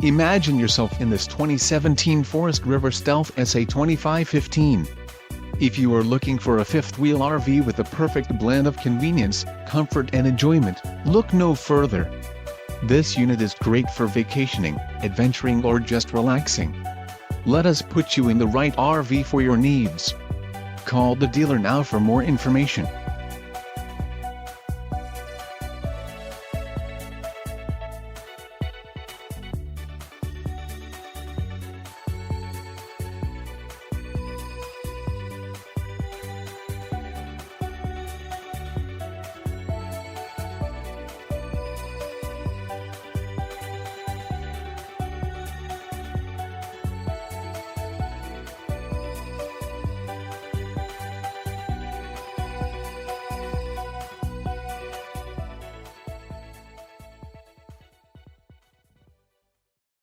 Imagine yourself in this 2017 Forest River Stealth SA2515. If you are looking for a fifth-wheel RV with a perfect blend of convenience, comfort and enjoyment, look no further. This unit is great for vacationing, adventuring or just relaxing. Let us put you in the right RV for your needs. Call the dealer now for more information.